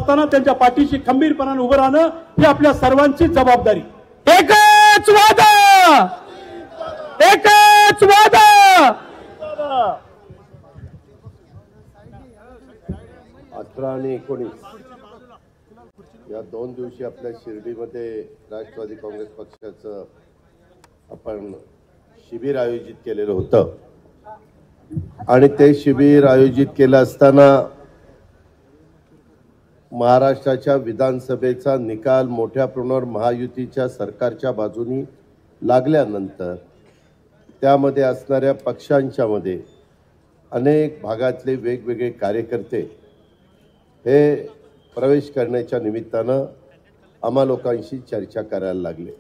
असताना त्यांच्या पाठीशी खंबीरपणाने उभं राहणं ही आपल्या सर्वांची जबाबदारी। एकच वादा, एकच वादा। 18 आणि 19 या 2 दिवशी आपल्या शिर्डीमध्ये राष्ट्रवादी काँग्रेस पक्षाचं आपण शिबिर आयोजित केलेलं होतं आणि ते शिबिर आयोजित केलं असताना महाराष्ट्राच्या विधानसभेचा निकाल मोठ्या प्रमाणावर महायुतीच्या सरकारच्या बाजूनी लागल्यानंतर त्यामध्ये असणाऱ्या पक्षांच्या मध्ये अनेक भागातले वेगवेगळे कार्यकर्ते हे प्रवेश करण्याच्या निमित्तानं आम्हा लोकांशी चर्चा करायला लागले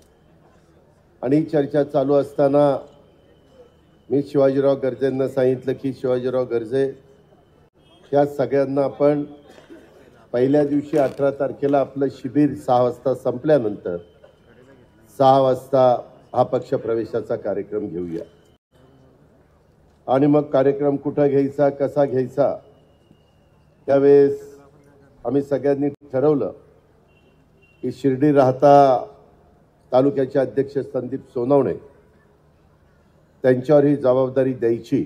आणि चर्चा चालू असताना मी शिवाजीराव गर्जेंना सांगितलं की शिवाजीराव गर्जे या सगळ्यांना आपण पहिल्या दिवशी 18 तारखेला आपलं शिबिर 6 वाजता संपल्यानंतर 6 वाजता हा पक्ष प्रवेशाचा कार्यक्रम घेऊया आणि मग कार्यक्रम कुठं घ्यायचा कसा घ्यायचा त्यावेळेस आम्ही सगळ्यांनी ठरवलं की शिर्डी राहता तालुक्याचे अध्यक्ष संदीप सोनवणे त्यांच्यावर ही जबाबदारी द्यायची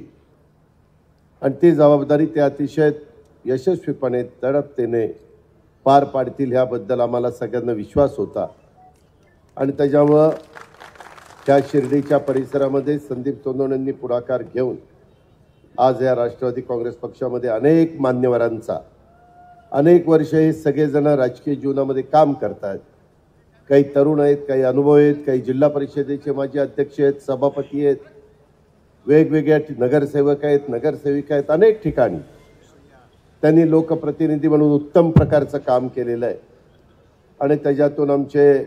आणि ती जबाबदारी ते अतिशय यशस्वीपणे तडफतेने पार पाडतील ह्याबद्दल आम्हाला सगळ्यांना विश्वास होता आणि त्याच्यामुळं त्या शिर्डीच्या परिसरामध्ये संदीप सोनवणेंनी पुढाकार घेऊन आज या राष्ट्रवादी काँग्रेस पक्षामध्ये अनेक मान्यवरांचा अनेक वर्ष हे सगळेजण राजकीय जीवनामध्ये काम करतात। काही तरुण आहेत, काही अनुभव आहेत, काही जिल्हा परिषदेचे माजी अध्यक्ष आहेत, सभापती आहेत, वेगवेगळ्या नगरसेवक आहेत, नगरसेविका आहेत, अनेक ठिकाणी त्यांनी लोकप्रतिनिधी म्हणून उत्तम प्रकारचं काम केलेलं आहे आणि त्याच्यातून आमचे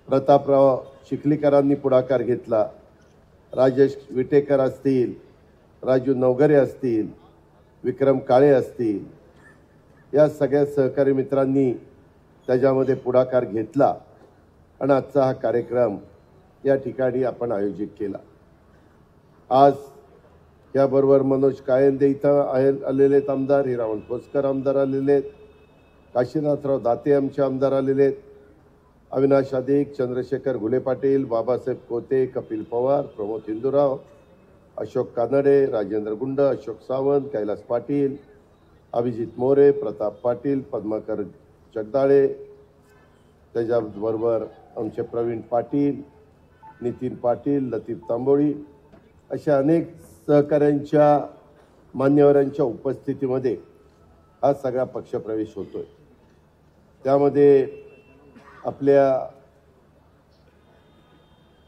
प्रतापराव चिखलीकरांनी पुढाकार घेतला, राजेश विटेकर असतील, राजू नवघरे असतील, विक्रम काळे असतील, या सगळ्या सहकारी मित्रांनी त्याच्यामध्ये पुढाकार घेतला आणि आजचा हा कार्यक्रम या ठिकाणी आपण आयोजित केला। आज याबरोबर मनोज कायंदे इथं आलेले आहेत आमदार, हिरावण खोसकर आमदार आलेले आहेत, काशीनाथराव दाते आमचे आमदार आलेले आहेत, अविनाश अधिक, चंद्रशेखर घुले पाटील, बाबासाहेब कोते, कपिल पवार, प्रमोद हिंदूराव, अशोक कानडे, राजेंद्र गुंड, अशोक सावंत, कैलास पाटील, अभिजित मोरे, प्रताप पाटील, पद्माकर जगदाळे, त्याच्याबरोबर आमचे प्रवीण पाटील, नितीन पाटील, लतीफ तांबोळी अशा अनेक सहकाऱ्यांच्या मान्यवरांच्या उपस्थितीमध्ये हा सगळा पक्षप्रवेश होतोय। त्यामध्ये आपल्या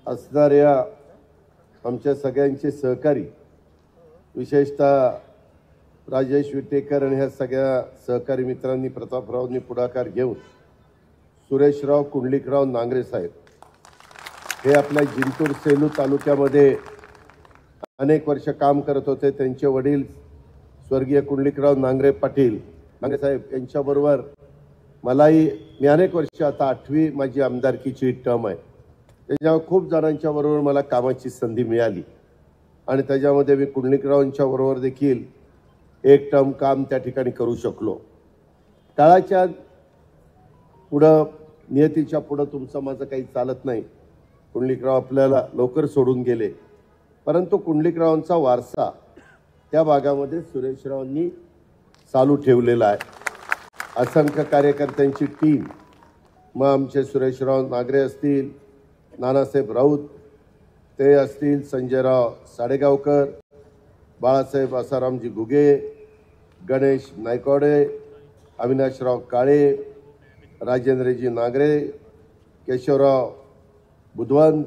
असणाऱ्या आमच्या सगळ्यांचे सहकारी विशेषतः राजेश विटेकर आणि ह्या सगळ्या सहकारी मित्रांनी प्रतापरावनी पुढाकार घेऊन सुरेशराव कुंडलिकराव नांगरे साहेब हे आपल्या जिंतूर सेलू तालुक्यामध्ये अनेक वर्ष काम करत होते। त्यांचे वडील स्वर्गीय कुंडलिकराव नांगरे पाटील नांगरे साहेब यांच्याबरोबर मलाही मी अनेक वर्ष आता 8वी माझी आमदारकीची टर्म आहे, त्याच्यावर खूप जणांच्या बरोबर मला कामाची संधी मिळाली आणि त्याच्यामध्ये मी कुंडलिकरावांच्या बरोबर देखील एक टर्म काम त्या ठिकाणी करू शकलो। काळाच्या पुढं नियतीच्या पुढं तुमचं माझं काही चालत नाही, कुंडलिकराव आपल्याला लवकर सोडून गेले, परंतु कुंडलिकरावांचा वारसा त्या भागामध्ये सुरेशरावांनी चालू ठेवलेला आहे। असंख्य कार्यकर्त्यांची टीम, मग आमचे सुरेशराव नागरे असतील, नानासाहेब राऊत ते असतील, संजयराव साडेगावकर, बाळासाहेब आसारामजी घुगे, गणेश नायकवाडे, अविनाशराव काळे, राजेंद्रजी नागरे, केशवराव बुधवंत,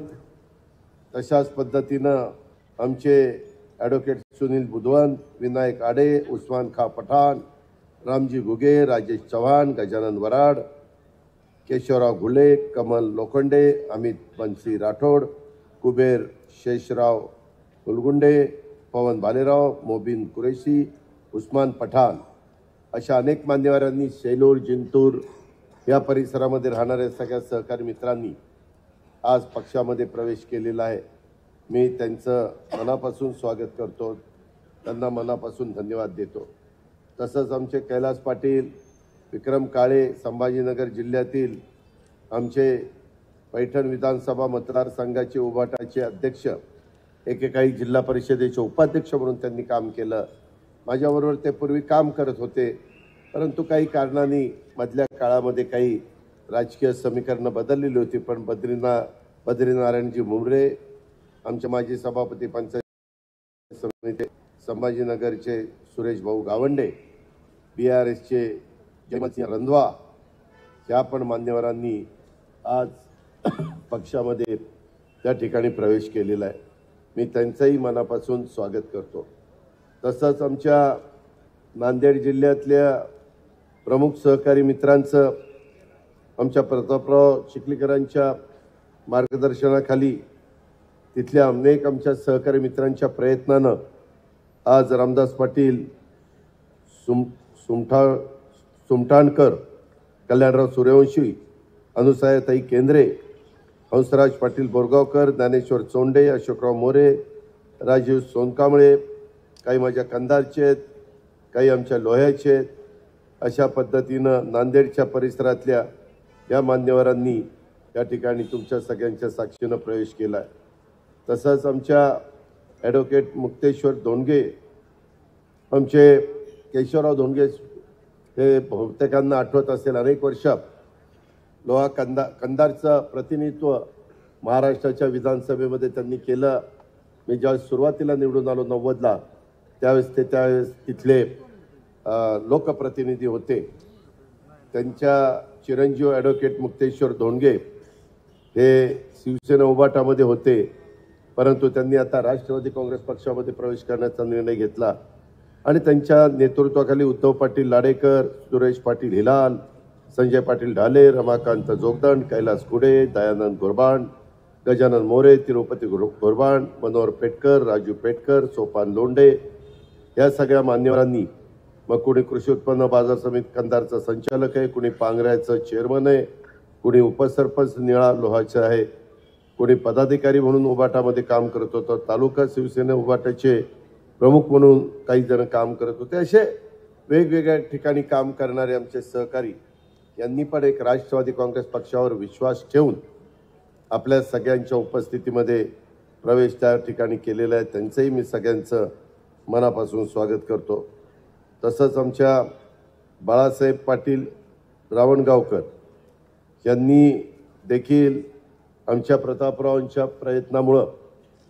तशाच पद्धतीनं आमचे ॲडव्होकेट सुनील बुधवंत, विनायक आडे, उस्मान खा पठाण, रामजी घुगे, राजेश चव्हाण, गजानन वराड, केशवराव घुले, कमल लोखंडे, अमित बंसी राठोड, कुबेर शेषराव कुलगुंडे, पवन भालेराव, मोबिन कुरेशी, उस्मान पठाण अशा अनेक मान्यवरांनी सेलूर जिंतूर या परिसरामध्ये राहणाऱ्या सगळ्या सहकारी मित्रांनी आज पक्षामध्ये प्रवेश केलेला आहे। मी त्यांचं मनापासून स्वागत करतो, त्यांना मनापासून धन्यवाद देतो। तसंच आमचे कैलास पाटील विक्रम काळे संभाजीनगर जिल्ह्यातील आमचे पैठण विधानसभा मतदारसंघाचे उभाटाचे अध्यक्ष, एकेकाळी जिल्हा परिषदेचे उपाध्यक्ष म्हणून त्यांनी काम केलं. माझ्याबरोबर ते पूर्वी काम करत होते, परंतु काही कारणांनी मधल्या काळामध्ये काही राजकीय समीकरणं बदललेली होती. पण बद्रीनारायणजी मुंबरे, आमचे माजी सभापती पंचायत समिती संभाजीनगरचे सुरेश भाऊ गावंडे, BRSचे जयमतसिंह रंधवा, या पण मान्यवरांनी आज पक्षामध्ये त्या ठिकाणी प्रवेश केलेला आहे. मी त्यांचंही मनापासून स्वागत करतो. तसंच आमच्या नांदेड जिल्ह्यातल्या प्रमुख सहकारी मित्रांचं, आमच्या प्रतापराव चिखलीकरांच्या मार्गदर्शनाखाली तिथल्या अनेक आमच्या सहकारी मित्रांच्या प्रयत्नानं आज रामदास पाटील, सुमठाणकर, कल्याणराव सूर्यवंशी, अनुसायाताई केंद्रे, हंसराज पाटील बोरगावकर, ज्ञानेश्वर चोंडे, अशोकराव मोरे, राजीव सोनकांबळे, काही माझ्या कंधारचे आहेत, काही आमच्या लोह्याचे आहेत. अशा पद्धतीनं नांदेडच्या परिसरातल्या या मान्यवरांनी या ठिकाणी तुमच्या सगळ्यांच्या साक्षीनं प्रवेश केला आहे. तसंच आमच्या ॲडव्होकेट मुक्तेश्वर धोंडगे, आमचे केशवराव धोंडगे, हे बहुतेकांना आठवत असेल, अनेक वर्ष लोहा कंधारचं प्रतिनिधित्व महाराष्ट्राच्या विधानसभेमध्ये त्यांनी केलं. मी ज्यावेळेस सुरुवातीला निवडून आलो 90ला, त्यावेळेस तिथले लोकप्रतिनिधी होते. त्यांच्या चिरंजीव ॲडव्होकेट मुक्तेश्वर धोंडगे हे शिवसेना उभाटामध्ये होते, परंतु त्यांनी आता राष्ट्रवादी काँग्रेस पक्षामध्ये प्रवेश करण्याचा निर्णय घेतला आणि त्यांच्या नेतृत्वाखाली उद्धव पाटील लाडेकर, सुरेश पाटील हिलाल, संजय पाटील ढाले, रमाकांत जोगदंड, कैलास कुडे, दयानंद गोरबाण, गजानन मोरे, तिरुपती गोरबाण, मनोहर पेटकर, राजू पेटकर, सोपान लोंढे, या सगळ्या मान्यवरांनी, मग कुणी कृषी उत्पन्न बाजार समिती कंधारचा संचालक आहे, कुणी पांगऱ्याचं चेअरमन आहे, कुणी उपसरपंच निळा लोहाचे आहे, कुणी पदाधिकारी म्हणून उभाटामध्ये काम करत होतं, तालुका शिवसेना उभाटाचे प्रमुख म्हणून काही जण काम करत होते. असे वेगवेगळ्या ठिकाणी काम करणारे आमचे सहकारी यांनी पण एक राष्ट्रवादी काँग्रेस पक्षावर विश्वास ठेवून आपल्या सगळ्यांच्या उपस्थितीमध्ये प्रवेश त्या ठिकाणी केलेला आहे. त्यांचंही मी सगळ्यांचं मनापासून स्वागत करतो. तसंच आमच्या बाळासाहेब पाटील रावणगावकर यांनी देखील आमच्या प्रतापरावांच्या प्रयत्नामुळं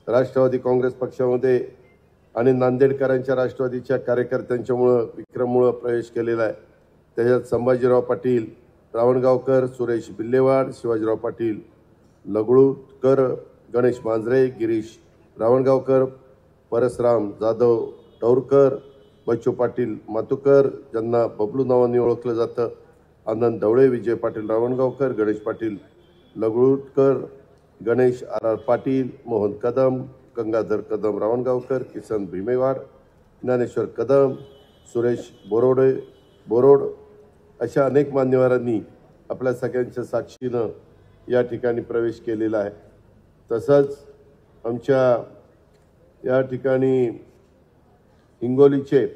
राष्ट्रवादी काँग्रेस पक्षामध्ये आणि नांदेडकरांच्या राष्ट्रवादीच्या कार्यकर्त्यांच्यामुळं विक्रममुळं प्रवेश केलेला आहे. त्याच्यात संभाजीराव पाटील रावणगावकर, सुरेश बिल्लेवाड, शिवाजीराव पाटील लगळूकर, गणेश मांजरे, गिरीश रावणगावकर, परसराम जाधव टौरकर, बच्चू पाटील मातुकर, ज्यांना बबलू नावाने ओळखलं जातं, आनंद ढवळे, विजय पाटील रावणगावकर, गणेश पाटील लगळूकर, गणेश RR पाटील, मोहन कदम, गंगाधर कदम रावणगावकर, किसन भीमेवाड, ज्ञानेश्वर कदम, सुरेश बोरोड, अशा अनेक मान्यवरांनी आपल्या सगळ्यांच्या साक्षीनं या ठिकाणी प्रवेश केलेला आहे. तसंच आमच्या या ठिकाणी हिंगोलीचे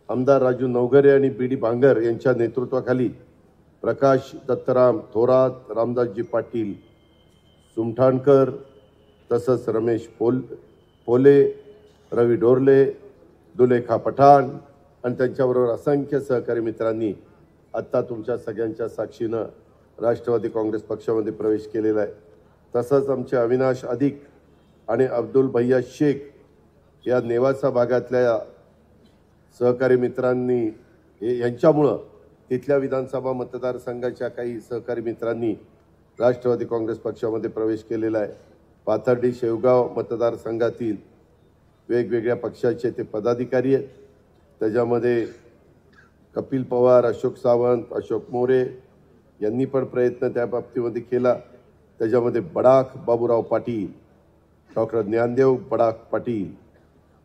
आमदार राजू नवघरे आणि BD भांगर यांच्या नेतृत्वाखाली प्रकाश दत्तराम थोरात, रामदासजी पाटील सुमठाणकर, तसंच रमेश पोले, रवी डोरले, दुलेखा पठाण आणि त्यांच्याबरोबर असंख्य सहकारी मित्रांनी आत्ता तुमच्या सगळ्यांच्या साक्षीनं राष्ट्रवादी काँग्रेस पक्षामध्ये प्रवेश केलेला आहे. तसंच आमचे अविनाश अधिक आणि अब्दुल भैया शेख या नेवासा भागातल्या सहकारी मित्रांनी यांच्यामुळं तिथल्या विधानसभा मतदारसंघाच्या काही सहकारी मित्रांनी राष्ट्रवादी काँग्रेस पक्षामध्ये प्रवेश केलेला आहे. पाथर्डी शेवगाव मतदारसंघातील वेगवेगळ्या पक्षाचे ते पदाधिकारी आहेत. त्याच्यामध्ये कपिल पवार, अशोक सावंत, अशोक मोरे यांनी पण प्रयत्न त्या बाबतीमध्ये केला. त्याच्यामध्ये बडाख बाबूराव पाटील, डॉक्टर ज्ञानदेव बडाख पाटील,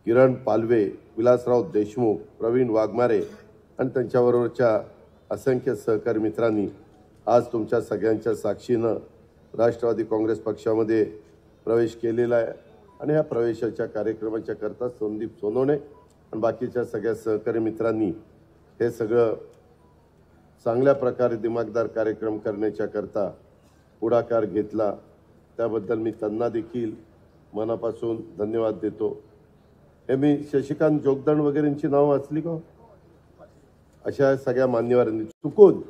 किरण पालवे, विलासराव देशमुख, प्रवीण वाघमारे आणि त्यांच्याबरोबरच्या असंख्य सहकारी मित्रांनी आज तुमच्या सगळ्यांच्या साक्षीनं राष्ट्रवादी काँग्रेस पक्षामध्ये प्रवेश केलेला आहे. आणि ह्या प्रवेशाच्या कार्यक्रमाच्या करता संदीप सोनवणे आणि बाकीच्या सगळ्या सहकारी मित्रांनी हे सगळं चांगल्या प्रकारे दिमागदार कार्यक्रम करण्याच्या करता पुढाकार घेतला, त्याबद्दल मी त्यांना देखील मनापासून धन्यवाद देतो. हे मी शशिकांत जोगदंड वगैरेंची नावं वाचली का? अशा सगळ्या मान्यवरांनी चुकून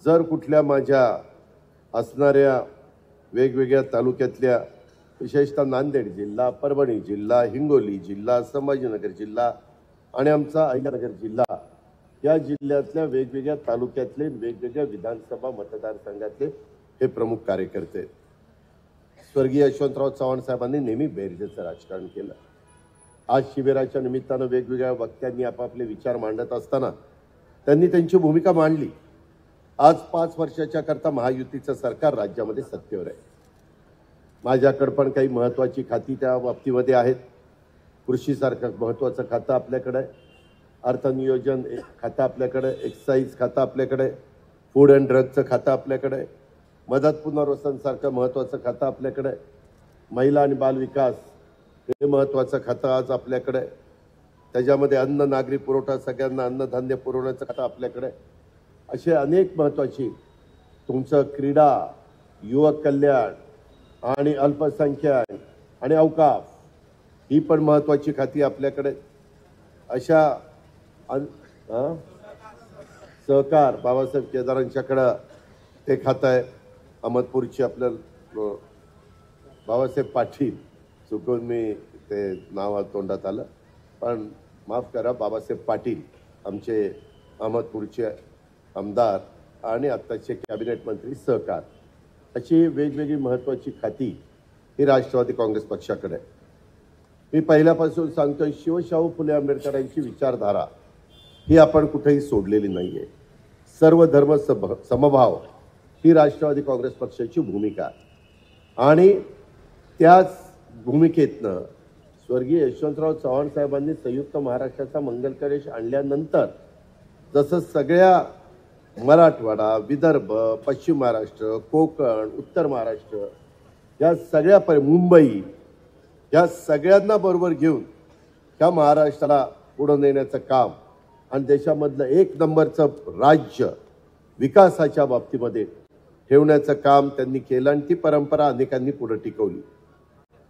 जर कुठल्या माझ्या असणाऱ्या वेगवेगळ्या तालुक्यातल्या, विशेषतः नांदेड जिल्हा, परभणी जिल्हा, हिंगोली जिल्हा, संभाजीनगर जिल्हा आणि आमचा अहिल्यानगर जिल्हा, या जिल्ह्यातल्या वेगवेगळ्या तालुक्यातले, वेगवेगळ्या विधानसभा मतदारसंघातले हे प्रमुख कार्यकर्ते. स्वर्गीय यशवंतराव चव्हाण साहेबांनी नेहमी बेरजेचं राजकारण केलं. आज शिबिराच्या निमित्तानं वेगवेगळ्या वक्त्यांनी आपापले विचार मांडत असताना त्यांनी त्यांची भूमिका मांडली. आज 5 वर्षाच्या करता महायुतीचं सरकार राज्यामध्ये सत्तेवर आहे. माझ्याकडे पण काही महत्त्वाची खाती त्या बाबतीमध्ये आहेत. कृषीसारखं महत्त्वाचं खातं आपल्याकडे आहे, अर्थनियोजन खातं आपल्याकडे, एक्साईज खातं आपल्याकडे, फूड अँड ड्रगचं खातं आपल्याकडे, मदत पुनर्वसनसारखं महत्त्वाचं खातं आपल्याकडे, महिला आणि बालविकास हे महत्त्वाचं खातं आज आपल्याकडे, त्याच्यामध्ये अन्न नागरी पुरवठा, सगळ्यांना अन्नधान्य पुरवण्याचं खातं आपल्याकडे. असे अनेक महत्त्वाची, तुमचं क्रीडा, युवक कल्याण आणि अल्पसंख्याक आणि अवकाश ही पण महत्त्वाची खाती आपल्याकडे. अशा सहकार बाबासाहेब केदारांच्याकडं ते खातं आहे. अहमदपूरची आपल्या बाबासाहेब पाटील, चुकून मी ते नाव तोंडात आलं, पण माफ करा, बाबासाहेब पाटील आमचे अहमदपूरचे आमदार आणि आत्ताचे कॅबिनेट मंत्री सहकार, अशी वेगवेगळी महत्त्वाची खाती ही राष्ट्रवादी काँग्रेस पक्षाकडे आहे. मी पहिल्यापासून सांगतोय, शिवशाहू फुले आंबेडकरांची विचारधारा ही आपण कुठेही सोडलेली नाही आहे. सर्व धर्म समभाव ही राष्ट्रवादी काँग्रेस पक्षाची भूमिका आहे. आणि त्याच भूमिकेतनं स्वर्गीय यशवंतराव चव्हाण साहेबांनी संयुक्त महाराष्ट्राचा मंगलकलेश आणल्यानंतर जसं सगळ्या मराठवाडा, विदर्भ, पश्चिम महाराष्ट्र, कोकण, उत्तर महाराष्ट्र, या सगळ्या मुंबई, या सगळ्यांना बरोबर घेऊन त्या महाराष्ट्राला पुढे नेण्याचं काम आणि देशामधलं 1 नंबरचं राज्य विकासाच्या बाबतीमध्ये ठेवण्याचं काम त्यांनी केलं आणि ती परंपरा अनेकांनी पुढे टिकवली.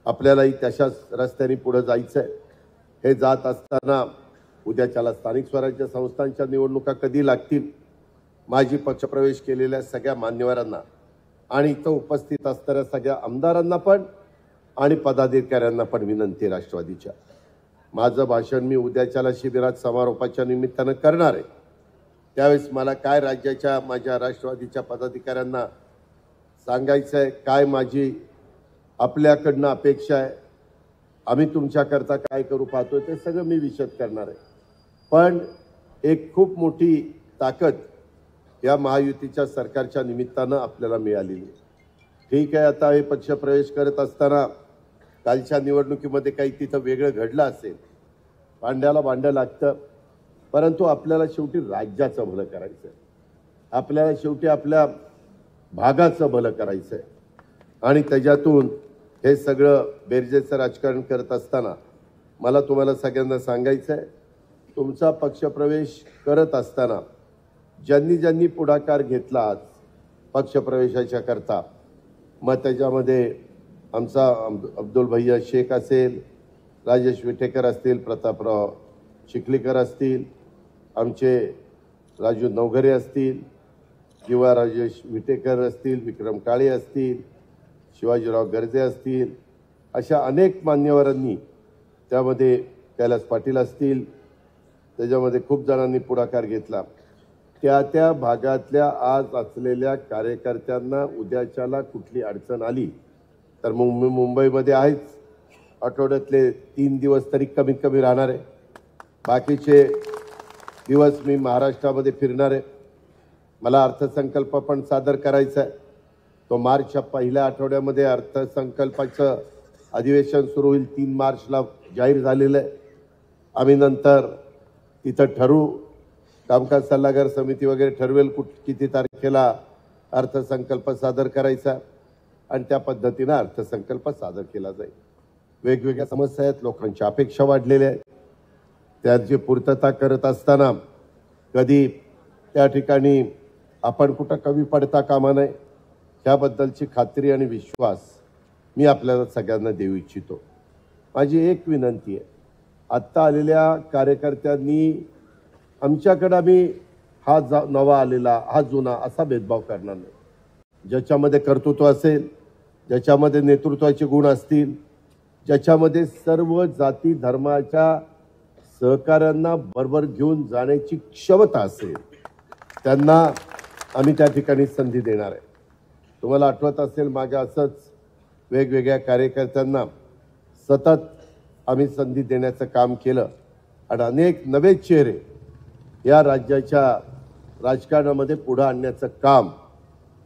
आपल्यालाही तशाच रस्त्याने पुढे जायचं आहे. हे जात असताना उद्याच्याला स्थानिक स्वराज्य संस्थांच्या निवडणुका कधी लागतील, माझी पक्षप्रवेश केलेल्या सगळ्या मान्यवरांना आणि इथं उपस्थित असणाऱ्या सगळ्या आमदारांना पण आणि पदाधिकाऱ्यांना पण विनंती राष्ट्रवादीच्या. माझं भाषण मी उद्याच्याला शिबिरात समारोपाच्या निमित्तानं करणार आहे. त्यावेळेस मला काय राज्याच्या माझ्या राष्ट्रवादीच्या पदाधिकाऱ्यांना सांगायचं आहे, काय माझी आपल्याकडनं अपेक्षा आहे, आम्ही तुमच्याकरता काय करू पाहतोय, ते सगळं मी विशद करणार आहे. पण एक खूप मोठी ताकद या महायुतीच्या सरकारच्या निमित्तानं आपल्याला मिळालेली आहे. ठीक आहे, आता हे पक्षप्रवेश करत असताना कालच्या निवडणुकीमध्ये काही तिथं वेगळं घडलं असेल, भांड्याला भांडं लागतं, परंतु आपल्याला शेवटी राज्याचं भलं करायचं आहे, आपल्याला शेवटी आपल्या भागाचं भलं करायचं आहे. आणि त्याच्यातून हे सगळं बेरजेचं राजकारण करत असताना मला तुम्हाला सगळ्यांना सांगायचं आहे, तुमचा पक्षप्रवेश करत असताना ज्यांनी ज्यांनी पुढाकार घेतला आज पक्षप्रवेशाच्या करता, मग त्याच्यामध्ये आमचा अब्दुल भैया शेख असेल, राजेश विटेकर असतील, प्रतापराव चिखलीकर असतील, आमचे राजू नवघरे असतील किंवा राजेश विटेकर असतील, विक्रम काळे असतील, शिवाजीराव गर्जे असतील, अशा अनेक मान्यवरांनी, त्यामध्ये कैलास पाटील असतील, त्याच्यामध्ये खूप जणांनी पुढाकार घेतला. त्या त्या भागातल्या आज असलेल्या कार्यकर्त्यांना उद्याच्याला कुठली अडचण आली तर मुंबईमध्ये आहेच, आठवड्यातले 3 दिवस तरी कमीत कमी राहणार आहे, बाकीचे दिवस मी महाराष्ट्रामध्ये फिरणार आहे. मला अर्थसंकल्प पण सादर करायचा आहे. तो मार्चच्या पहिल्या आठवड्यामध्ये अर्थसंकल्पाचं अधिवेशन सुरू होईल. 3 मार्चला जाहीर झालेलं आहे. आम्ही नंतर तिथं ठरवू, कामकाज सल्लागार समिती वगैरे ठरवेल किती तारखेला अर्थसंकल्प सादर करायचा आणि त्या पद्धतीनं अर्थसंकल्प सादर केला जाईल. वेगवेगळ्या समस्या आहेत, लोकांच्या अपेक्षा वाढलेल्या आहेत, त्यांची पूर्तता करत असताना कधी त्या ठिकाणी आपण कुठं कमी पडता कामा नये ह्याबद्दलची खात्री आणि विश्वास मी आपल्याला सगळ्यांना देऊ इच्छितो. माझी एक विनंती आहे, आत्ता आलेल्या कार्यकर्त्यांनी आमच्याकडं आम्ही नवा आलेला हा जुना असा भेदभाव करणार नाही. ज्याच्यामध्ये कर्तृत्व असेल, ज्याच्यामध्ये नेतृत्वाचे गुण असतील, ज्याच्यामध्ये सर्व जाती धर्माच्या सहकाऱ्यांना बरोबर घेऊन जाण्याची क्षमता असेल, त्यांना आम्ही त्या ठिकाणी संधी देणार आहे. तुम्हाला आठवत असेल, मागे असंच वेगवेगळ्या कार्यकर्त्यांना सतत आम्ही संधी देण्याचं काम केलं आणि अनेक नवे चेहरे या राज्याच्या राजकारणामध्ये पुढे आणण्याचं काम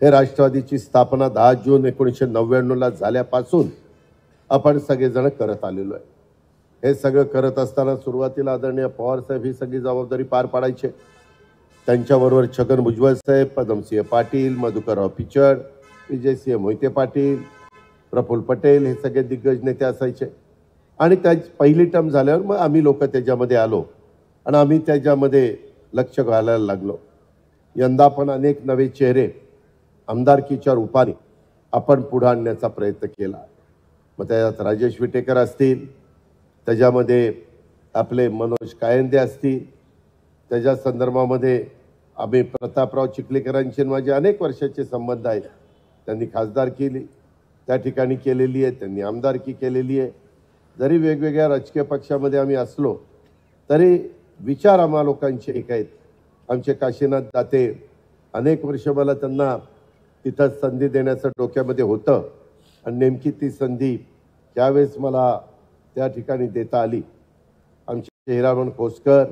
हे राष्ट्रवादीची स्थापना 10 जून 1999ला झाल्यापासून आपण सगळेजण करत आलेलो आहे. हे सगळं करत असताना सुरुवातीला आदरणीय पवारसाहेब ही सगळी जबाबदारी पार पाडायचे. त्यांच्याबरोबर छगन भुजबळ साहेब, पदमसिंह पाटील, मधुकरराव पिचड, विजयसिंह मोहिते पाटील, प्रफुल्ल पटेल हे सगळे दिग्गज नेते असायचे. आणि त्या पहिली टर्म झाल्यावर मग आम्ही लोक त्याच्यामध्ये आलो आणि आम्ही त्याच्यामध्ये लक्ष घालायला लागलो. यंदा पण अनेक नवे चेहरे आमदारकीच्या रूपाने आपण पुढे आणण्याचा प्रयत्न केला. मग त्याच्यात राजेश विटेकर असतील, त्याच्यामध्ये आपले मनोज कायंदे असतील, त्याच्या संदर्भामध्ये आम्ही प्रतापराव चिखलीकरांचे माझे अनेक वर्षाचे संबंध आहेत. त्यांनी खासदार केली त्या ठिकाणी केलेली आहे, त्यांनी आमदारकी केलेली आहे. जरी वेगवेगळ्या राजकीय पक्षामध्ये आम्ही असलो तरी विचार आम्हा लोकांचे एक आहेत. आमचे काशीनाथ दाते अनेक वर्ष मला त्यांना तिथं संधी देण्याचं डोक्यामध्ये होतं आणि नेमकी ती संधी त्यावेळेस मला त्या ठिकाणी देता आली. आमचे हिरामण खोसकर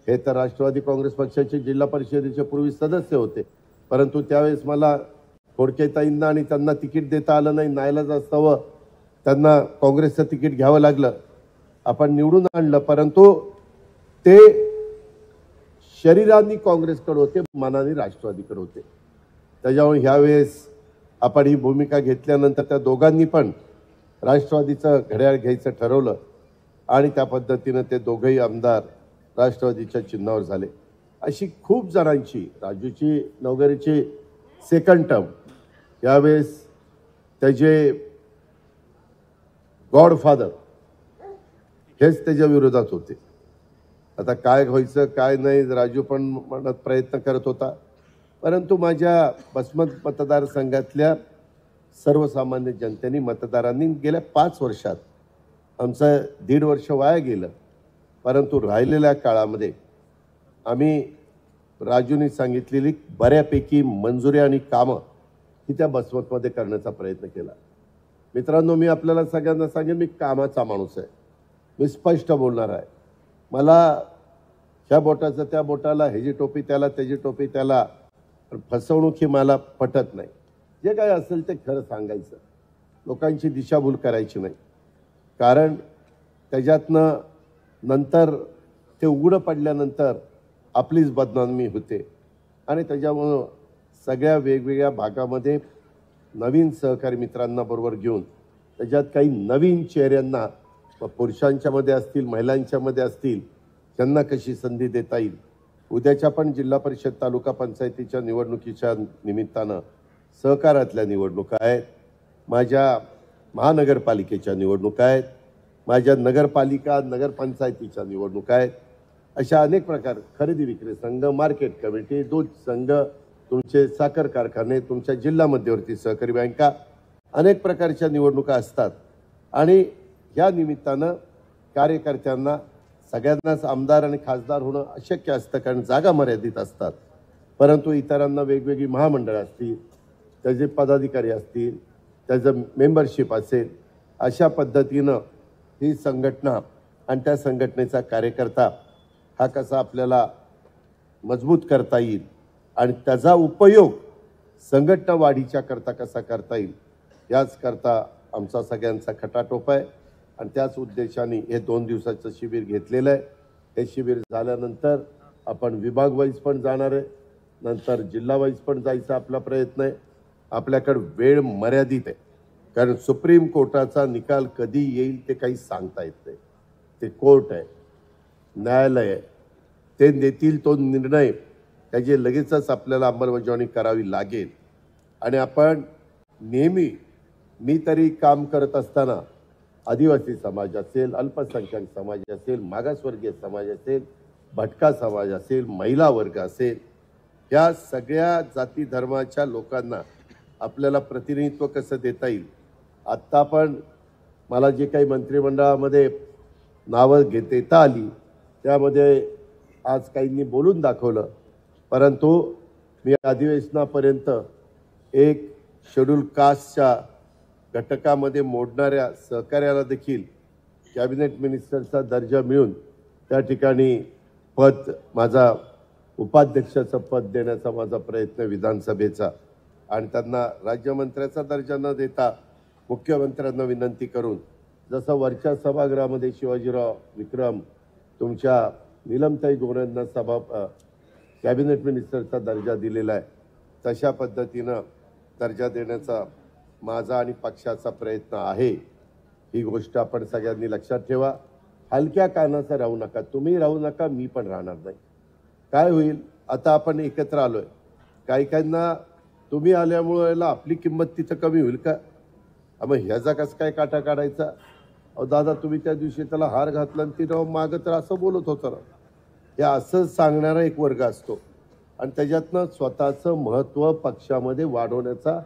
हे तर राष्ट्रवादी काँग्रेस पक्षाचे जिल्हा परिषदेचे पूर्वी सदस्य होते, परंतु त्यावेळेस मला खोडकेताईंना आणि त्यांना तिकीट देता आलं नाही. नाईलाज असतावं त्यांना काँग्रेसचं तिकीट घ्यावं लागलं. आपण निवडून आणलं, परंतु ते शरीरांनी काँग्रेसकडे होते, मनाने राष्ट्रवादीकडे होते. त्याच्यामुळे ह्यावेळेस आपण ही भूमिका घेतल्यानंतर त्या दोघांनी पण राष्ट्रवादीचं घड्याळ घ्यायचं ठरवलं आणि त्या पद्धतीनं ते दोघंही आमदार राष्ट्रवादीच्या चिन्हावर झाले. अशी खूप जणांची, राजूची नवघरेची सेकंड टर्म यावेळेस त्याचे गॉडफादर हेच त्याच्या विरोधात होते. आता काय व्हायचं काय नाही राजू पण मनात प्रयत्न करत होता, परंतु माझ्या बसमत मतदारसंघातल्या सर्वसामान्य जनतेने मतदारांनी गेल्या 5 वर्षात आमचं 1.5 वर्ष वाया गेलं, परंतु राहिलेल्या काळामध्ये आम्ही राजूने सांगितलेली बऱ्यापैकी मंजुरी आणि कामं ही त्या बसमतमध्ये करण्याचा प्रयत्न केला. मित्रांनो, मी आपल्याला सगळ्यांना सांगेन, मी कामाचा माणूस आहे, मी स्पष्ट बोलणार आहे. मला ह्या बोटाचं त्या बोटाला, ह्याची टोपी त्याला, त्याची टोपी त्याला, फसवणूक ही मला पटत नाही. जे काय असेल ते खरं सांगायचं, लोकांची दिशाभूल करायची नाही. कारण त्याच्यातनं नंतर ते उघडं पडल्यानंतर आपलीच बदनामी होते आणि त्याच्यामुळं सगळ्या वेगवेगळ्या भागामध्ये नवीन सहकारी मित्रांना बरोबर घेऊन त्याच्यात काही नवीन चेहऱ्यांना पुरुषांच्यामध्ये असतील, महिलांच्यामध्ये असतील, त्यांना कशी संधी देता येईल. उद्याच्या पण जिल्हा परिषद तालुका पंचायतीच्या निवडणुकीच्या निमित्तानं सहकारातल्या निवडणुका आहेत, माझ्या महानगरपालिकेच्या निवडणुका आहेत, माझ्या नगरपालिका नगरपंचायतीच्या निवडणुका आहेत. अशा अनेक प्रकार, खरेदी विक्री संघ, मार्केट कमिटी, दूध संघ, तुमचे साखर कारखाने, तुमच्या जिल्हा मध्यवर्ती सहकारी बँका, अनेक प्रकारच्या निवडणुका असतात. आणि या निमित्तानं कार्यकर्त्यांना सगळ्यांनाच आमदार आणि खासदार होणं अशक्य असतं, कारण जागा मर्यादित असतात. परंतु इतरांना वेगवेगळी महामंडळं असतील, त्याचे पदाधिकारी असतील, त्याचं मेंबरशिप असेल, अशा पद्धतीनं ही संघटना आणि त्या संघटनेचा कार्यकर्ता हा कसा आपल्याला मजबूत करता येईल आणि त्याचा उपयोग संघटना वाढीच्या करता कसा करता येईल, याच करता आमचा सगळ्यांचा खटाटोप आहे. आणि त्याच उद्देशाने हे 2 दिवसाचं शिबिर घेतलेलं आहे. हे शिबिर झाल्यानंतर आपण विभाग वाईज पण जाणार आहे, नंतर जिल्हा वाईज पण जायचा आपला प्रयत्न आहे. आपल्याकडे वेळ मर्यादित आहे, कारण सुप्रीम कोर्टाचा निकाल कधी येईल ते काही सांगता येत नाही. ते कोर्ट आहे, न्यायालय आहे, ते देतील तो निर्णय त्याची लगेचच आपल्याला अंमलबजावणी करावी लागेल. आणि आपण नेहमी, मी तरी काम करत असताना आदिवासी समाज असेल, अल्पसंख्याक समाज असेल, मागासवर्गीय समाज असेल, भटका समाज असेल, महिला वर्ग असेल, या सगळ्या जाती धर्माच्या लोकांना आपल्याला प्रतिनिधित्व कसं देता येईल. आत्ता पण मला जे काही मंत्रिमंडळामध्ये नावं देता आली त्यामध्ये आज काहींनी बोलून दाखवलं, परंतु मी अधिवेशनापर्यंत एक शेड्यूल कास्टच्या घटकामध्ये मोडणाऱ्या सहकार्याला देखील कॅबिनेट मिनिस्टरचा दर्जा मिळून त्या ठिकाणी पद, माझा उपाध्यक्षाचं पद देण्याचा माझा प्रयत्न विधानसभेचा, आणि त्यांना राज्यमंत्र्याचा दर्जा न देता मुख्यमंत्र्यांना विनंती करून, जसं वरच्या सभागृहामध्ये शिवाजीराव विक्रम तुमच्या नीलमताई गोऱ्यांना कॅबिनेट मिनिस्टरचा दर्जा दिलेला आहे, तशा पद्धतीनं दर्जा देण्याचा माझा आणि पक्षाचा प्रयत्न आहे. ही गोष्ट आपण सगळ्यांनी लक्षात ठेवा. हलक्या कानाचं राहू नका, तुम्ही राहू नका, मी पण राहणार नाही. काय होईल, आता आपण एकत्र आलोय, काही काहींना तुम्ही आल्यामुळे आपली किंमत तिथं कमी होईल का? मग ह्याचा कसं काय काटा काढायचा? अहो दादा, तुम्ही त्या दिवशी त्याला हार घातला आणि ती राव मागं तर असं बोलत होतं ना. हे असं सांगणारा एक वर्ग असतो आणि त्याच्यातनं स्वतःचं महत्त्व पक्षामध्ये वाढवण्याचा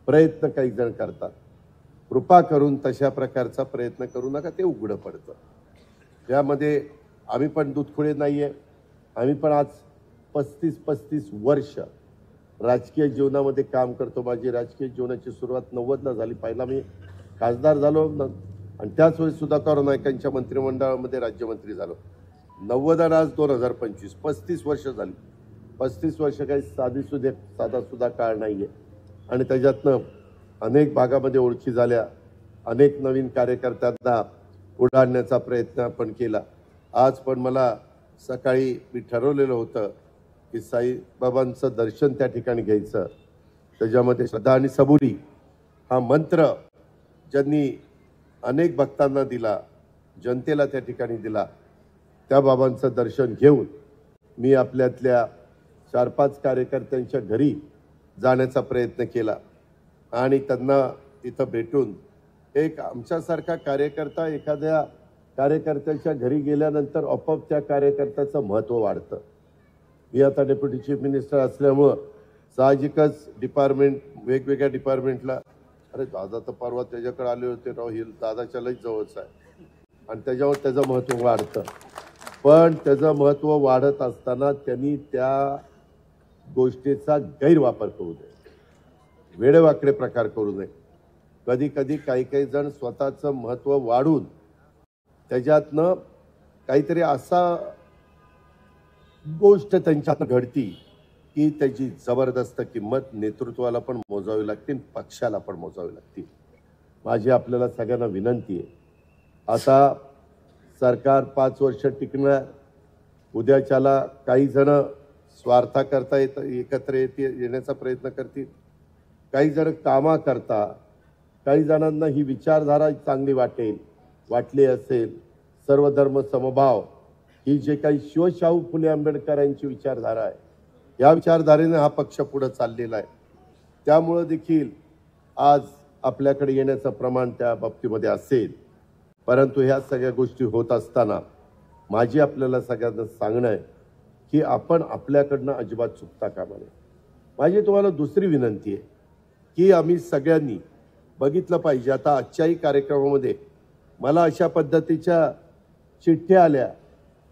प्रयत्न काही जण करतात. कृपा करून तशा प्रकारचा प्रयत्न करू नका, ते उघडं पडतं. यामध्ये आम्ही पण दूधखुळे नाही आहे. आम्ही पण आज 35 वर्ष राजकीय जीवनामध्ये काम करतो. माझी राजकीय जीवनाची सुरुवात 90ला झाली. पहिला मी खासदार झालो आणि त्याच वेळी सुधाकर नायकांच्या मंत्रिमंडळामध्ये राज्यमंत्री झालो. 90 आणि आज 2025 35 वर्ष झाली. 35 वर्ष काही साधा सुद्धा काळ नाही आहे. आणि त्याच्यातनं अनेक भागामध्ये ओळखी झाल्या, अनेक नवीन कार्यकर्त्यांना पुढे आणण्याचा प्रयत्न आपण केला. आज पण मला सकाळी मी ठरवलेलं होतं की साईबाबांचं दर्शन त्या ठिकाणी घ्यायचं. त्याच्यामध्ये श्रद्धा आणि सबुरी हा मंत्र ज्यांनी अनेक भक्तांना दिला, जनतेला त्या ठिकाणी दिला, त्या बाबांचं दर्शन घेऊन मी आपल्यातल्या 4-5 कार्यकर्त्यांच्या घरी जाण्याचा प्रयत्न केला आणि त्यांना तिथं भेटून एक आमच्यासारखा कार्यकर्ता एखाद्या कार्यकर्त्याच्या घरी गेल्यानंतर आपोआप त्या कार्यकर्त्याचं महत्त्व वाढतं. मी आता डेप्युटी चीफ मिनिस्टर असल्यामुळं साहजिकच वेगवेगळ्या डिपार्टमेंटला, अरे दादा तर परवा त्याच्याकडे आले होते राव, हे दादाच्या लई जवळच आहे, आणि त्याच्यावर त्याचं महत्त्व वाढतं. पण त्याचं महत्त्व वाढत असताना त्यांनी त्या गोष्टीचा गैरवापर करू नये, वेडेवाकडे प्रकार करू नये. कधी कधी काही जण स्वतःचं महत्त्व वाढून त्याच्यातनं काहीतरी असा गोष्ट त्यांच्यात घडती की त्याची जबरदस्त किंमत नेतृत्वाला पण मोजावी लागते, पक्षाला पण मोजावी लागते. माझी आपल्याला सगळ्यांना विनंती आहे, आता सरकार 5 वर्ष टिकणार. उद्याच्याला काही जण स्वार्थाकरता एकत्र येण्याचा प्रयत्न करतील, काही जण कामा करता, काही जणांना ही विचारधारा चांगली वाटली असेल, सर्वधर्म समभाव ही जे काही शिवशाहू फुले आंबेडकरांची विचारधारा आहे, या विचारधारेने हा पक्ष पुढे चाललेला आहे. त्यामुळे देखील आज आपल्याकडे येण्याचं प्रमाण त्या बाबतीमध्ये असेल. परंतु ह्या सगळ्या गोष्टी होत असताना माझी आपल्याला सगळ्यांना सांगणं आहे की आपण आपल्याकडनं अजिबात चुकता कामा नये. माझी तुम्हाला दुसरी विनंती आहे की आम्ही सगळ्यांनी बघितलं पाहिजे. आता आजच्याही कार्यक्रमामध्ये मला अशा पद्धतीच्या चिठ्ठ्या आल्या,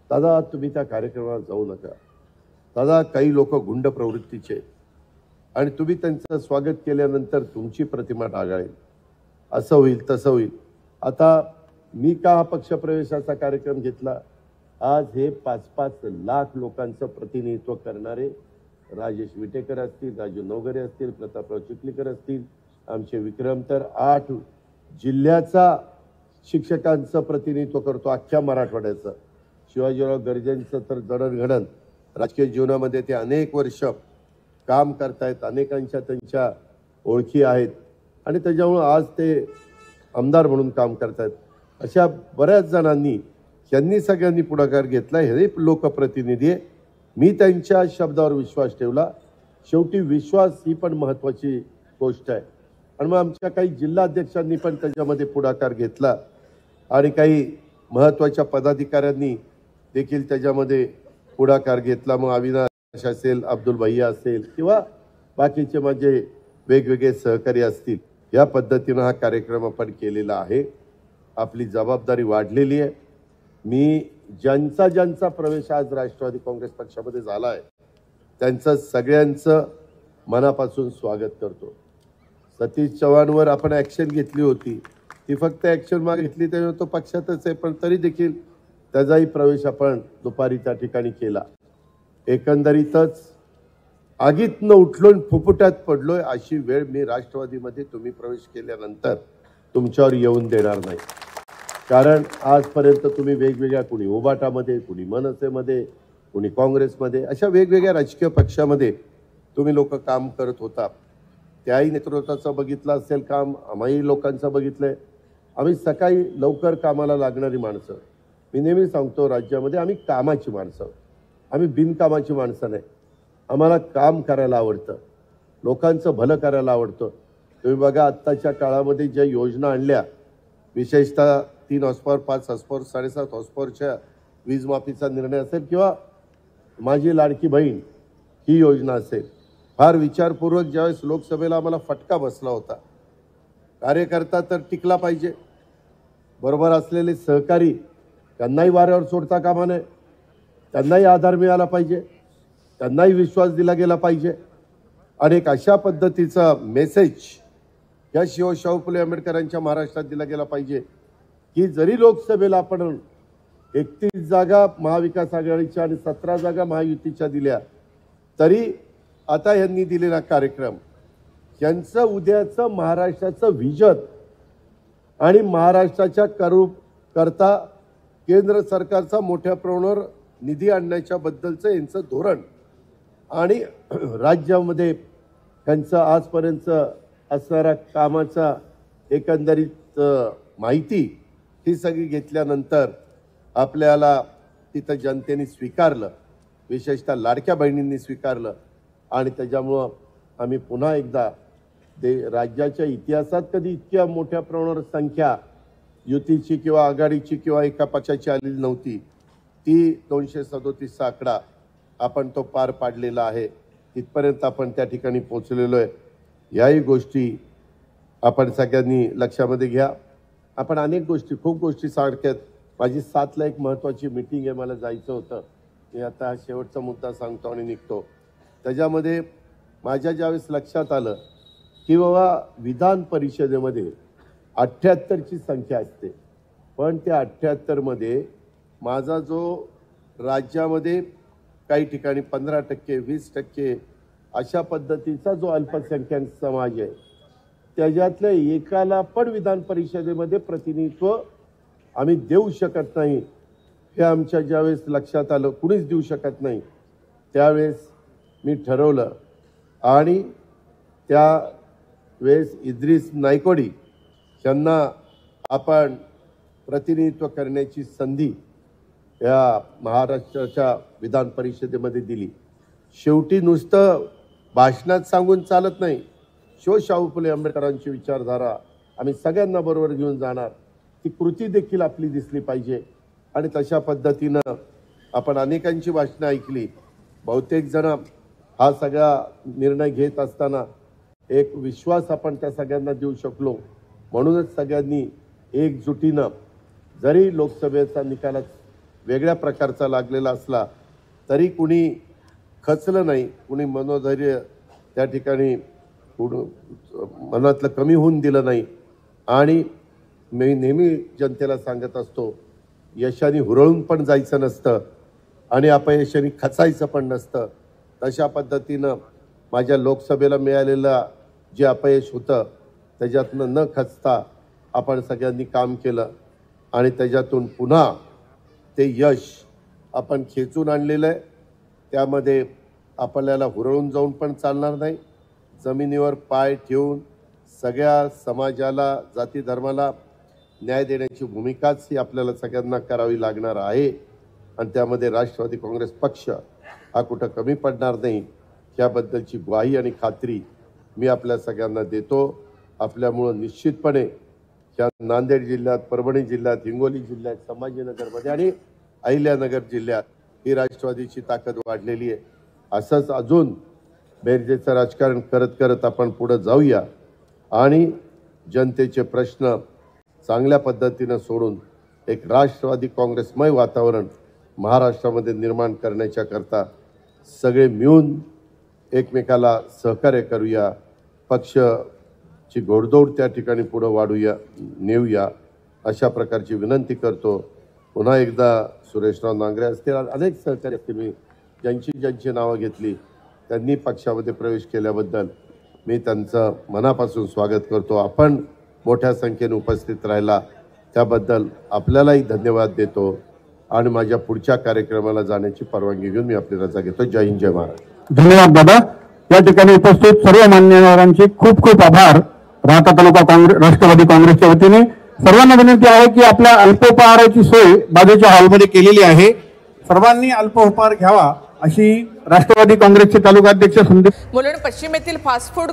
दादा तुम्ही त्या कार्यक्रमाला जाऊ नका, दादा काही लोक गुंड प्रवृत्तीचे आणि तुम्ही त्यांचं स्वागत केल्यानंतर तुमची प्रतिमा डागाळेल, असं होईल तसं होईल. आता मी का हा पक्षप्रवेशाचा कार्यक्रम घेतला? आज हे 5-5 लाख लोकांचं प्रतिनिधित्व करणारे राजेश विटेकर असतील, राजू नवघरे असतील, प्रतापराव चिखलीकर असतील, आमचे विक्रम तर 8 जिल्ह्याचा शिक्षकांचं प्रतिनिधित्व करतो, अख्ख्या मराठवाड्याचं. शिवाजीराव गर्जेंचं तर जडणघडण राजकीय जीवनामध्ये ते अनेक वर्ष काम करतायत, अनेकांच्या त्यांच्या ओळखी आहेत आणि त्याच्यामुळं आज ते आमदार म्हणून काम करतायत. अशा बऱ्याच जणांनी, यांनी सगळ्यांनी पुढाकार घेतला. हे लोकप्रतिनिधी आहे, मी त्यांच्या शब्दावर विश्वास ठेवला. शेवटी विश्वास ही पण महत्त्वाची गोष्ट आहे. आणि मग आमच्या काही जिल्हाध्यक्षांनी पण त्याच्यामध्ये पुढाकार घेतला आणि काही महत्त्वाच्या पदाधिकाऱ्यांनी देखील त्याच्यामध्ये पुढाकार घेतला. मग अविनाश असेल, अब्दुल भैया असेल किंवा बाकीचे माझे वेगवेगळे सहकारी असतील, या पद्धतीनं हा कार्यक्रम आपण केलेला आहे. आपली जबाबदारी वाढलेली आहे. मी ज्यांचा प्रवेश आज राष्ट्रवादी काँग्रेस पक्षामध्ये झाला आहे त्यांचं सगळ्यांचं मनापासून स्वागत करतो. सतीश चव्हाणवर आपण ॲक्शन घेतली होती, ती फक्त ॲक्शन मागे घेतली तेव्हा तो पक्षातच आहे, पण तरी देखील त्याचाही प्रवेश आपण दुपारी त्या ठिकाणी केला. एकंदरीतच आगीतनं उठलो आणि फुफुट्यात पडलोय अशी वेळ मी राष्ट्रवादीमध्ये तुम्ही प्रवेश केल्यानंतर तुमच्यावर येऊन देणार नाही. कारण आजपर्यंत तुम्ही वेगवेगळ्या, कुणी उबाटामध्ये, कुणी मनसेमध्ये, कुणी काँग्रेसमध्ये, अशा वेगवेगळ्या राजकीय पक्षामध्ये तुम्ही लोक काम करत होता. त्याही नेतृत्वाचं बघितलं असेल काम, आम्हाही लोकांचं बघितलंय. आम्ही सकाळी लवकर कामाला लागणारी माणसं. मी नेहमी सांगतो राज्यामध्ये आम्ही कामाची माणसं, आम्ही बिनकामाची माणसं नाही. आम्हाला काम करायला आवडतं, लोकांचं भलं करायला आवडतं. तुम्ही बघा आत्ताच्या काळामध्ये ज्या योजना आणल्या, विशेषतः 3 हॉर्सपॉवर, 5 हॉर्सपॉवर, 7.5 हॉर्सपॉवरच्या वीज माफीचा निर्णय असेल किंवा माझी लाडकी बहीण ही योजना असेल, फार विचारपूर्वक ज्यावेळेस लोकसभेला आम्हाला फटका बसला होता. कार्यकर्ता तर टिकला पाहिजे, बरोबर असलेले सहकारी त्यांनाही वाऱ्यावर सोडता कामा नये, त्यांनाही आधार मिळाला पाहिजे, त्यांनाही विश्वास दिला गेला पाहिजे. आणि एक अशा पद्धतीचा मेसेज या शाहू फुले आंबेडकरांच्या महाराष्ट्रात दिला गेला पाहिजे की जरी लोकसभेला आपण 31 जागा महाविकास आघाडीच्या आणि 17 जागा महायुतीच्या दिल्या, तरी आता यांनी दिलेला कार्यक्रम, यांचं उद्याचं महाराष्ट्राचं व्हिजन आणि महाराष्ट्राच्या करता केंद्र सरकारचा मोठ्या प्रमाणावर निधी आणण्याच्या बद्दलचं यांचं धोरण आणि राज्यामध्ये त्यांचं आजपर्यंत असणाऱ्या कामाचा एकंदरीत माहिती ही सगळी घेतल्यानंतर आपल्याला तिथं जनतेने स्वीकारलं, विशेषतः लाडक्या बहिणींनी स्वीकारलं. आणि त्याच्यामुळं आम्ही पुन्हा एकदा राज्याच्या इतिहासात कधी इतक्या मोठ्या प्रमाणावर संख्या युतीची किंवा आघाडीची किंवा एका पक्षाची आलेली नव्हती. ती 237 आकडा आपण तो पार पाडलेला आहे. तिथपर्यंत आपण त्या ठिकाणी पोहोचलेलो आहे. याही गोष्टी आपण सगळ्यांनी लक्षामध्ये घ्या. आपण अनेक गोष्टी, खूप गोष्टी सारख्यात. माझी 7ला एक महत्त्वाची मीटिंग आहे, मला जायचं होतं. मी आता शेवटचा मुद्दा सांगतो आणि निघतो. त्याच्यामध्ये माझ्या ज्यावेळेस लक्षात आलं की बाबा विधान परिषदेमध्ये 78ची संख्या असते, पण त्या 78मध्ये माझा जो राज्यामध्ये काही ठिकाणी 15%, 20% अशा पद्धतीचा जो अल्पसंख्याक समाज आहे, त्याच्यातल्या एकाला पण विधान परिषदेमध्ये प्रतिनिधित्व आम्ही देऊ शकत नाही. हे आमच्या ज्यावेळेस लक्षात आलं, कुणीच देऊ शकत नाही, त्यावेळेस मी ठरवलं आणि त्यावेळेस इद्रिस नायकोडी यांना आपण प्रतिनिधित्व करण्याची संधी या महाराष्ट्राच्या विधान परिषदेमध्ये दिली. शेवटी नुसतं भाषणात सांगून चालत नाही. शाहू फुले आंबेडकरांची विचारधारा आम्ही सगळ्यांना बरोबर घेऊन जाणार, ती कृती देखील आपली दिसली पाहिजे. आणि तशा पद्धतीनं आपण अनेकांची भाषणं ऐकली. बहुतेक जण हा सगळा निर्णय घेत असताना एक विश्वास आपण त्या सगळ्यांना देऊ शकलो. म्हणूनच सगळ्यांनी एकजुटीनं, जरी लोकसभेचा निकाल वेगळ्या प्रकारचा लागलेला असला तरी कुणी खचलं नाही, कुणी मनोधैर्य त्या ठिकाणी मनातलं कमी होऊन दिलं नाही. आणि मी नेहमी जनतेला सांगत असतो, यशाने हुरळून पण जायचं नसतं आणि अपयशाने खचायचं पण नसतं. तशा पद्धतीनं माझ्या लोकसभेला मिळालेलं जे अपयश होतं त्याच्यातनं न खचता आपण सगळ्यांनी काम केलं आणि त्याच्यातून पुन्हा ते यश आपण खेचून आणलेलं आहे. त्यामध्ये आपल्याला हुरळून जाऊन पण चालणार नाही. जमिनीवर पाय ठेवून सगळ्या समाजाला, जाती धर्माला न्याय देण्याची भूमिकाच ही आपल्याला सगळ्यांना करावी लागणार आहे. आणि त्यामध्ये राष्ट्रवादी काँग्रेस पक्ष हा कुठं कमी पडणार नाही याबद्दलची ग्वाही आणि खात्री मी आपल्या सगळ्यांना देतो. आपल्यामुळं निश्चितपणे या नांदेड जिल्ह्यात, परभणी जिल्ह्यात, हिंगोली जिल्ह्यात, संभाजीनगरमध्ये आणि अहिल्यानगर जिल्ह्यात ही राष्ट्रवादीची ताकद वाढलेली आहे. असंच अजून बेरजेचं राजकारण करत करत आपण पुढे जाऊया आणि जनतेचे प्रश्न चांगल्या पद्धतीनं सोडून एक राष्ट्रवादी काँग्रेसमय वातावरण महाराष्ट्रामध्ये निर्माण करण्याच्या करता सगळे मिळून एकमेकाला सहकार्य करूया. पक्षची घोडदौड त्या ठिकाणी पुढे वाढूया, नेऊया अशा प्रकारची विनंती करतो. पुन्हा एकदा सुरेशराव नांगरे असतील, अनेक सहकारी असतील, मी ज्यांची नावं घेतली त्यांनी पक्षामध्ये प्रवेश केल्याबद्दल मी त्यांचं मनापासून स्वागत करतो. आपण मोठ्या संख्येने उपस्थित राहिला त्याबद्दल आपल्यालाही धन्यवाद देतो आणि माझ्या पुढच्या कार्यक्रमाला जाण्याची परवानगी घेऊन मी आपली रजा घेतो. जय हिंद, जय महाराष्ट्र. धन्यवाद दादा. या ठिकाणी उपस्थित सर्व मान्यवरांचे खूप खूप आभार. राहता तालुका काँग्रेस राष्ट्रवादी काँग्रेसच्या वतीने सर्वांना विनंती आहे की आपल्या अल्पोपहाराची सोय बाजूच्या हॉलमध्ये केलेली आहे. सर्वांनी अल्पोपहार घ्यावा अशी राष्ट्रवादी काँग्रेसचे तालुकाध्यक्ष संदीप मुलुंड पश्चिमेतील फास्ट फूड